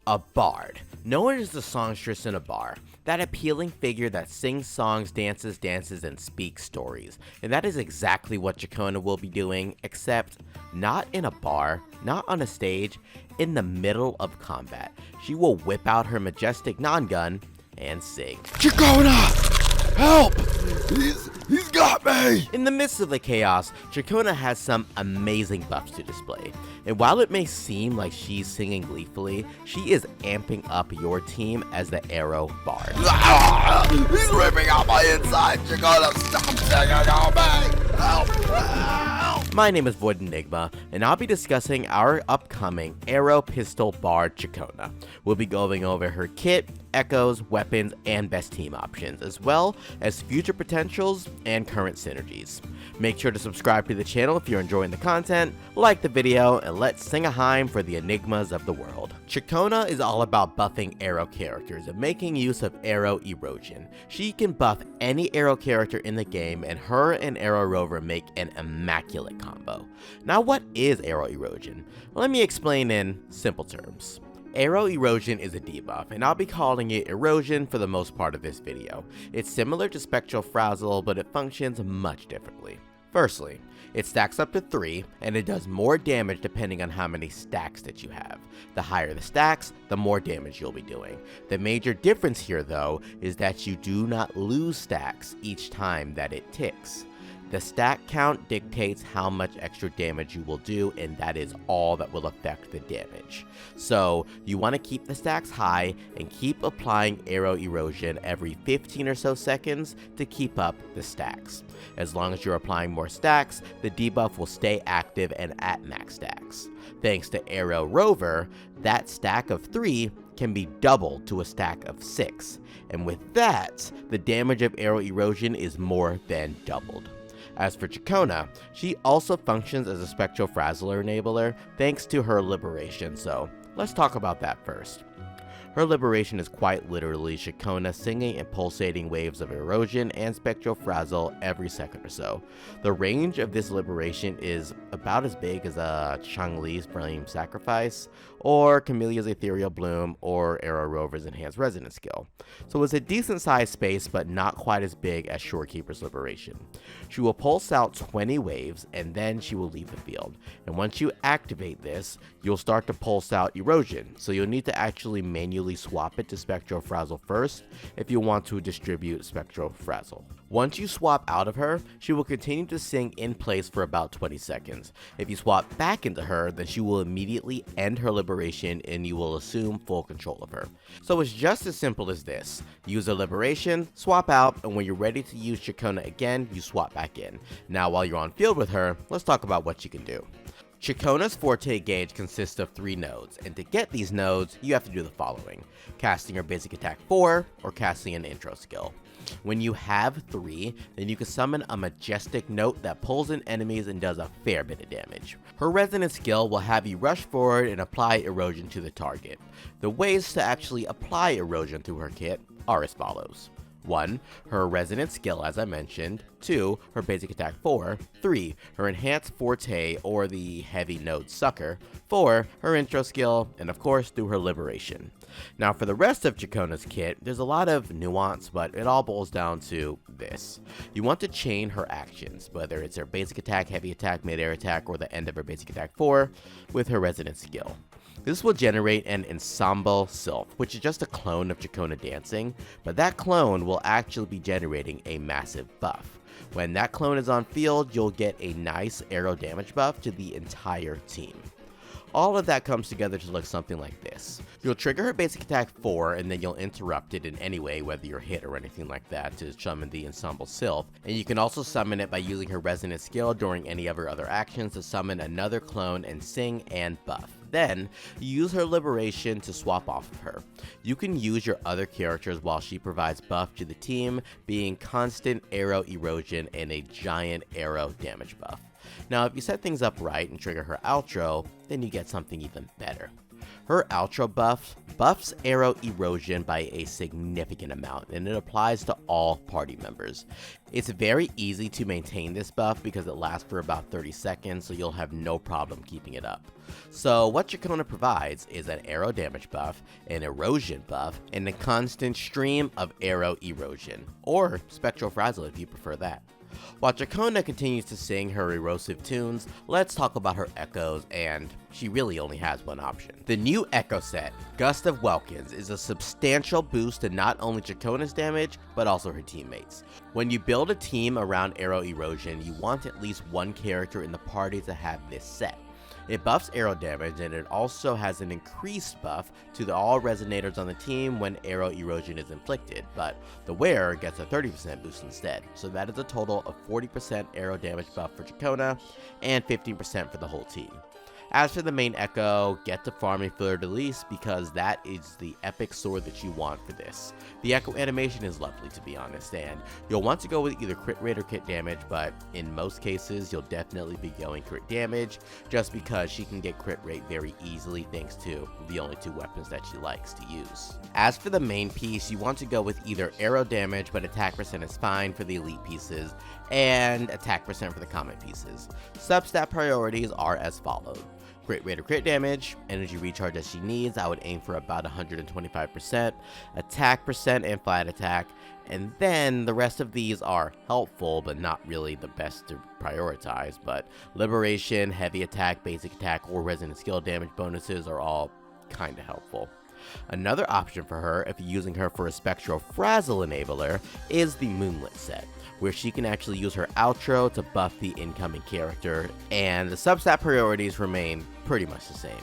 A bard, known as the songstress in a bar, that appealing figure that sings songs, dances, and speaks stories. And that is exactly what Ciaccona will be doing, except not in a bar, not on a stage, in the middle of combat. She will whip out her majestic non-gun and sing, Ciaccona! Help! He's got me! In the midst of the chaos, Ciaccona has some amazing buffs to display. And while it may seem like she's singing gleefully, she is amping up your team as the Aero Bard. He's ripping out my inside! Ciaccona, stop singing on me! Help! Help! My name is Woodland Enigma, and I'll be discussing our upcoming Aero Pistol Bard Ciaccona. We'll be going over her kit, echoes, weapons, and best team options, as well as future potentials and current synergies. Make sure to subscribe to the channel if you're enjoying the content, like the video, and let's sing a hymn for the enigmas of the world. Ciaccona is all about buffing Aero characters and making use of Aero Erosion. She can buff any Aero character in the game, and her and Aero Rover make an immaculate combo. Now, what is Aero Erosion? Let me explain in simple terms. Aero Erosion is a debuff, and I'll be calling it Erosion for the most part of this video. It's similar to Spectro Frazzle, but it functions much differently. Firstly, it stacks up to 3, and it does more damage depending on how many stacks that you have. The higher the stacks, the more damage you'll be doing. The major difference here, though, is that you do not lose stacks each time that it ticks. The stack count dictates how much extra damage you will do, and that is all that will affect the damage. So you want to keep the stacks high and keep applying Aero Erosion every 15 or so seconds to keep up the stacks. As long as you're applying more stacks, the debuff will stay active and at max stacks. Thanks to Aero Rover, that stack of 3 can be doubled to a stack of 6, and with that, the damage of Aero Erosion is more than doubled. As for Ciaccona, she also functions as a Spectro Frazzler enabler thanks to her liberation, so let's talk about that first. Her liberation is quite literally Ciaccona singing and pulsating waves of erosion and Spectro Frazzle every second or so. The range of this liberation is about as big as Chang-Li's Flame Sacrifice, or Camellia's Ethereal Bloom, or Aero Rover's Enhanced Resonance skill. So it's a decent sized space, but not quite as big as Shorekeeper's Liberation. She will pulse out 20 waves, and then she will leave the field. And once you activate this, you'll start to pulse out Erosion, so you'll need to actually manually swap it to Spectro Frazzle first if you want to distribute Spectro Frazzle. Once you swap out of her, she will continue to sing in place for about 20 seconds. If you swap back into her, then she will immediately end her liberation and you will assume full control of her. So it's just as simple as this. Use a liberation, swap out, and when you're ready to use Ciaccona again, you swap back in. Now while you're on field with her, let's talk about what she can do. Ciaccona's forte gauge consists of 3 nodes, and to get these nodes, you have to do the following: casting her basic attack 4, or casting an intro skill. When you have 3, then you can summon a majestic note that pulls in enemies and does a fair bit of damage. Her resonance skill will have you rush forward and apply erosion to the target. The ways to actually apply erosion to her kit are as follows. 1. Her resonance skill, as I mentioned. 2. Her basic attack 4. 3. Her enhanced forte, or the heavy node sucker. 4. Her intro skill, and of course through her liberation. Now for the rest of Ciaccona's kit, there's a lot of nuance, but it all boils down to this. You want to chain her actions, whether it's her basic attack, heavy attack, mid-air attack, or the end of her basic attack 4, with her resonance skill. This will generate an ensemble sylph, which is just a clone of Ciaccona dancing, but that clone will actually be generating a massive buff. When that clone is on field, you'll get a nice aero damage buff to the entire team. All of that comes together to look something like this. You'll trigger her basic attack 4, and then you'll interrupt it in any way, whether you're hit or anything like that, to summon the ensemble sylph. And you can also summon it by using her resonance skill during any of her other actions to summon another clone and sing and buff. Then, you use her liberation to swap off of her. You can use your other characters while she provides buff to the team, being constant Aero Erosion and a giant Aero damage buff. Now, if you set things up right and trigger her Aalto, then you get something even better. Her Aalto buff buffs Aero Erosion by a significant amount, and it applies to all party members. It's very easy to maintain this buff because it lasts for about 30 seconds, so you'll have no problem keeping it up. So what Ciaccona provides is an Aero damage buff, an Erosion buff, and a constant stream of Aero Erosion, or Spectro Frazzle if you prefer that. While Ciaccona continues to sing her erosive tunes, let's talk about her echoes, and she really only has one option. The new echo set, Gust of Welkins, is a substantial boost to not only Ciaccona's damage, but also her teammates. When you build a team around Aero Erosion, you want at least one character in the party to have this set. It buffs Aero damage, and it also has an increased buff to all resonators on the team when Aero Erosion is inflicted, but the wearer gets a 30% boost instead, so that is a total of 40% Aero damage buff for Ciaccona, and 15% for the whole team. As for the main echo, get to farming Fleur-de-Lis because that is the epic sword that you want for this. The echo animation is lovely, to be honest, and you'll want to go with either crit rate or crit damage, but in most cases you'll definitely be going crit damage just because she can get crit rate very easily thanks to the only two weapons that she likes to use. As for the main piece, you want to go with either Aero damage, but attack percent is fine for the elite pieces, and attack percent for the common pieces. Substat priorities are as followed. Crit rate or crit damage, energy recharge as she needs, I would aim for about 125%, attack percent and flat attack, and then the rest of these are helpful but not really the best to prioritize, but liberation, heavy attack, basic attack, or resonant skill damage bonuses are all kinda helpful. Another option for her, if you're using her for a Spectro Frazzle enabler, is the Moonlit set, where she can actually use her Aalto to buff the incoming character, and the substat priorities remain pretty much the same.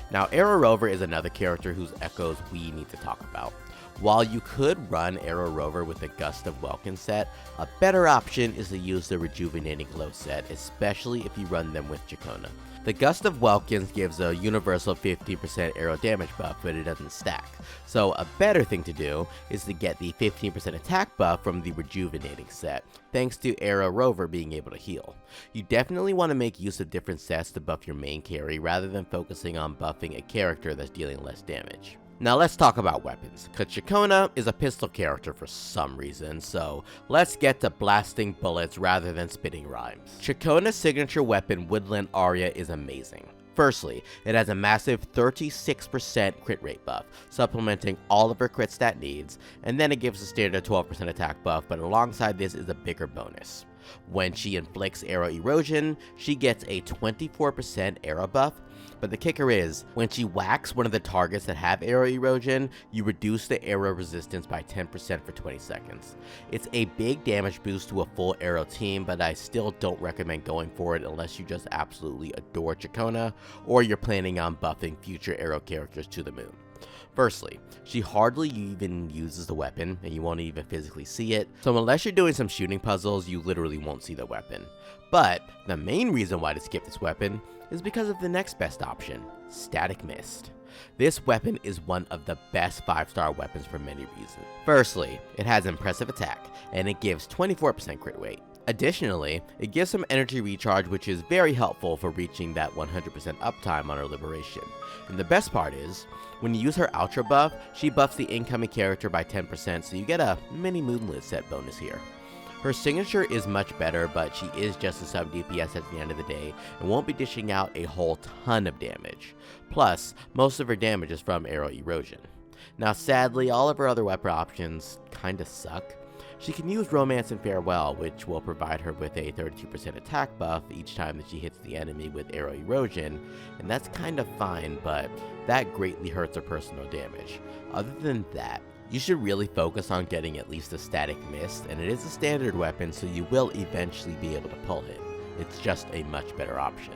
Now, Aero Rover is another character whose echoes we need to talk about. While you could run Aero Rover with the Gust of Welkins set, a better option is to use the Rejuvenating Glow set, especially if you run them with Ciaccona. The Gust of Welkins gives a universal 50% Aero damage buff, but it doesn't stack. So a better thing to do is to get the 15% attack buff from the Rejuvenating set, thanks to Aero Rover being able to heal. You definitely want to make use of different sets to buff your main carry rather than focusing on buffing a character that's dealing less damage. Now let's talk about weapons, cause Ciaccona is a pistol character for some reason, so let's get to blasting bullets rather than spitting rhymes. Ciaccona's signature weapon, Woodland Aria, is amazing. Firstly, it has a massive 36% crit rate buff, supplementing all of her crit stat needs, and then it gives a standard 12% attack buff, but alongside this is a bigger bonus. When she inflicts Aero Erosion, she gets a 24% Aero buff, but the kicker is, when she whacks one of the targets that have Aero Erosion, you reduce the Aero resistance by 10% for 20 seconds. It's a big damage boost to a full Aero team, but I still don't recommend going for it unless you just absolutely adore Ciaccona, or you're planning on buffing future Aero characters to the moon. Firstly, she hardly even uses the weapon, and you won't even physically see it, so unless you're doing some shooting puzzles, you literally won't see the weapon. But the main reason why to skip this weapon is because of the next best option, Static Mist. This weapon is one of the best 5-star weapons for many reasons. Firstly, it has impressive attack, and it gives 24% crit rate. Additionally, it gives some energy recharge, which is very helpful for reaching that 100% uptime on her liberation. And the best part is, when you use her Aalto buff, she buffs the incoming character by 10%, so you get a mini Moonlit set bonus here. Her signature is much better, but she is just a sub DPS at the end of the day, and won't be dishing out a whole ton of damage. Plus, most of her damage is from Aero Erosion. Now sadly, all of her other weapon options kinda suck. She can use Romance and Farewell, which will provide her with a 32% attack buff each time that she hits the enemy with Aero Erosion, and that's kind of fine, but that greatly hurts her personal damage. Other than that, you should really focus on getting at least a Static Mist, and it is a standard weapon, so you will eventually be able to pull it. It's just a much better option.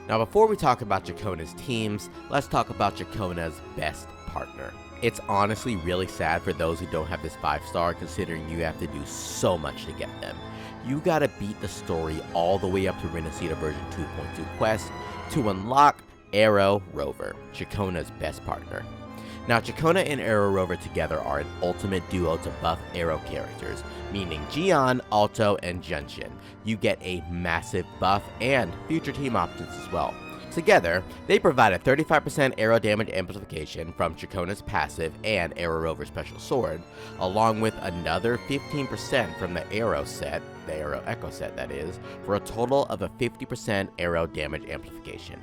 Now before we talk about Ciaccona's teams, let's talk about Ciaccona's best partner. It's honestly really sad for those who don't have this 5-star, considering you have to do so much to get them. You gotta beat the story all the way up to Renacita version 2.2 quest to unlock Aero Rover, Ciaccona's best partner. Now Ciaccona and Aero Rover together are an ultimate duo to buff Aero characters, meaning Jiyan, Aalto, and Genshin. You get a massive buff and future team options as well. Together, they provide a 35% aero damage amplification from Ciaccona's passive and Aero Rover special sword, along with another 15% from the Aero set, the Aero Echo set that is, for a total of a 50% aero damage amplification.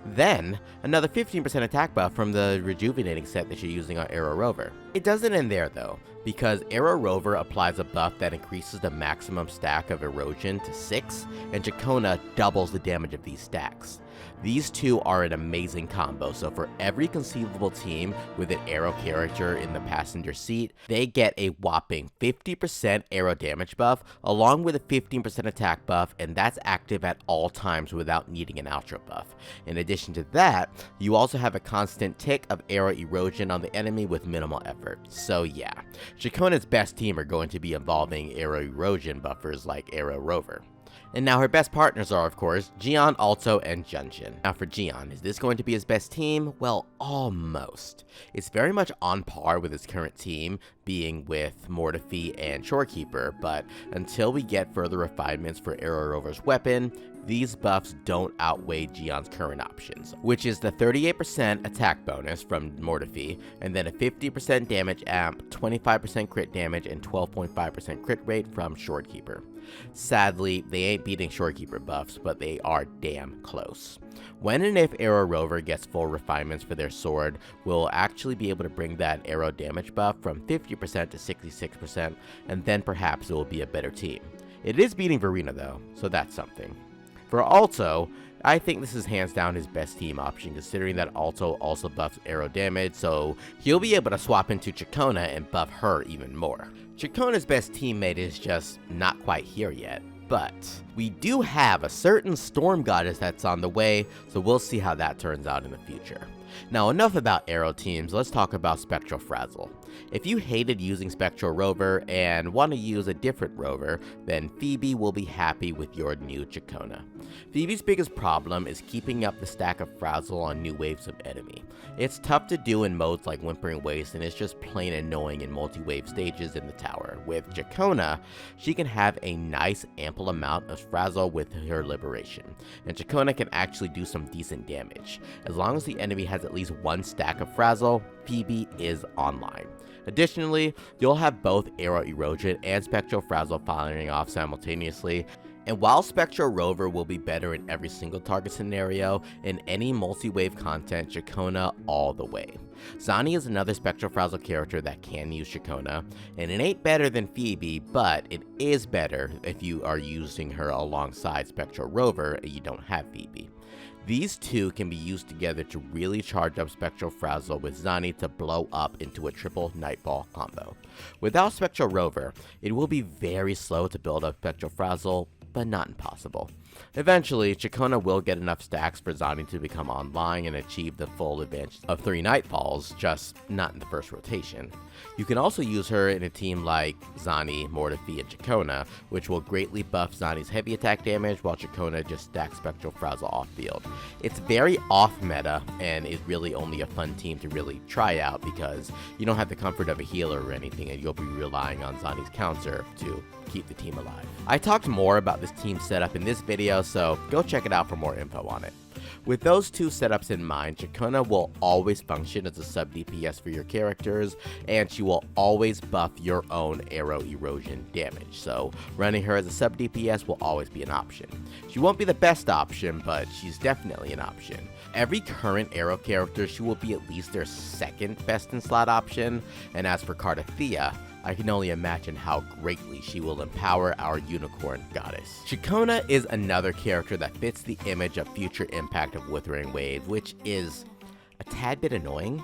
Then, another 15% attack buff from the rejuvenating set that you're using on Aero Rover. It doesn't end there though, because Aero Rover applies a buff that increases the maximum stack of erosion to 6, and Ciaccona doubles the damage of these stacks. These two are an amazing combo, so for every conceivable team with an Aero character in the passenger seat, they get a whopping 50% Aero damage buff, along with a 15% attack buff, and that's active at all times without needing an Aalto buff. In addition to that, you also have a constant tick of Aero Erosion on the enemy with minimal effort. So yeah, Ciaccona's best team are going to be involving Aero Erosion buffers like Aero Rover. And now her best partners are, of course, Jiyan, Aalto, and Genshin. Now for Jiyan, is this going to be his best team? Well, almost. It's very much on par with his current team, being with Mortiphy and Shorekeeper, but until we get further refinements for Aero Rover's weapon, these buffs don't outweigh Jiyan's current options, which is the 38% attack bonus from Mortiphy, and then a 50% damage amp, 25% crit damage, and 12.5% crit rate from Shorekeeper. Sadly, they ain't beating Shorekeeper buffs, but they are damn close. When and if Aero Rover gets full refinements for their sword, we'll actually be able to bring that aero damage buff from 50% to 66%, and then perhaps it will be a better team. It is beating Verena though, so that's something. For Aalto, I think this is hands down his best team option, considering that Aalto also buffs aero damage, so he'll be able to swap into Ciaccona and buff her even more. Ciaccona's best teammate is just not quite here yet, but we do have a certain storm goddess that's on the way, so we'll see how that turns out in the future. Now enough about aero teams, let's talk about Spectro Frazzle. If you hated using Spectro Rover and want to use a different rover, then Pheobe will be happy with your new Ciaccona. Phoebe's biggest problem is keeping up the stack of Frazzle on new waves of enemy. It's tough to do in modes like Wuthering Waves, and it's just plain annoying in multi-wave stages in the tower. With Ciaccona, she can have a nice ample amount of Frazzle with her liberation, and Ciaccona can actually do some decent damage. As long as the enemy has at least one stack of Frazzle, Pheobe is online. Additionally, you'll have both Aero Erosion and Spectro Frazzle firing off simultaneously, and while Spectro Rover will be better in every single target scenario, in any multi-wave content, Ciaccona all the way. Zani is another Spectro Frazzle character that can use Ciaccona, and it ain't better than Pheobe, but it is better if you are using her alongside Spectro Rover and you don't have Pheobe. These two can be used together to really charge up Spectro Frazzle with Zani to blow up into a triple Nightball combo. Without Spectro Rover, it will be very slow to build up Spectro Frazzle, but not impossible. Eventually, Ciaccona will get enough stacks for Zani to become online and achieve the full advantage of 3 Nightfalls, just not in the first rotation. You can also use her in a team like Zani, Mortiphy, and Ciaccona, which will greatly buff Zani's heavy attack damage while Ciaccona just stacks Spectro Frazzle off field. It's very off meta and is really only a fun team to really try out because you don't have the comfort of a healer or anything, and you'll be relying on Zani's counter to keep the team alive. I talked more about this team setup in this video, so go check it out for more info on it. With those two setups in mind, Ciaccona will always function as a sub DPS for your characters, and she will always buff your own Aero Erosion damage, so running her as a sub DPS will always be an option. She won't be the best option, but she's definitely an option. Every current Aero character, she will be at least their second best in slot option, and as for Cartethyia, I can only imagine how greatly she will empower our unicorn goddess. Ciaccona is another character that fits the image of future impact of Wuthering Waves, which is a tad bit annoying.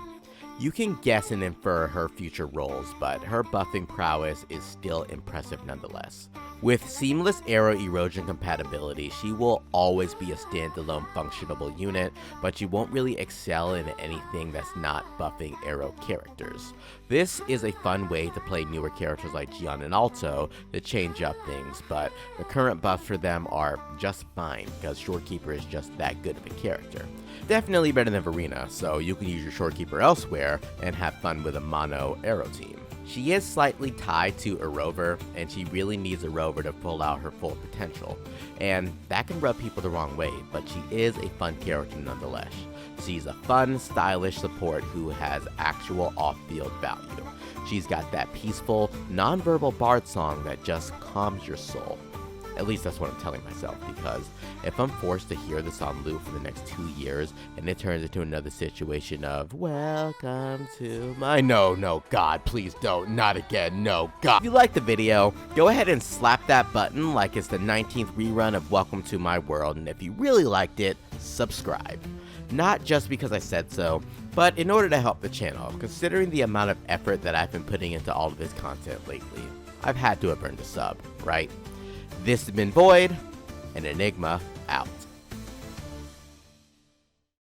You can guess and infer her future roles, but her buffing prowess is still impressive nonetheless. With seamless Aero Erosion compatibility, she will always be a standalone functionable unit, but she won't really excel in anything that's not buffing Aero characters. This is a fun way to play newer characters like Jiyan and Aalto to change up things, but the current buffs for them are just fine because Shorekeeper is just that good of a character. Definitely better than Verena, so you can use your Shorekeeper elsewhere and have fun with a Mono Aero team. She is slightly tied to a Rover, and she really needs a Rover to pull out her full potential. And that can rub people the wrong way, but she is a fun character nonetheless. She's a fun, stylish support who has actual off-field value. She's got that peaceful, non-verbal bard song that just calms your soul. At least that's what I'm telling myself, because if I'm forced to hear this on loop for the next 2 years, and it turns into another situation of, welcome to my... No, God, please don't, not again, no, God. If you liked the video, go ahead and slap that button like it's the 19th rerun of Welcome to My World, and if you really liked it, subscribe. Not just because I said so, but in order to help the channel, considering the amount of effort that I've been putting into all of this content lately. I've had to have earned a sub, right? This has been Void, and Enigma out.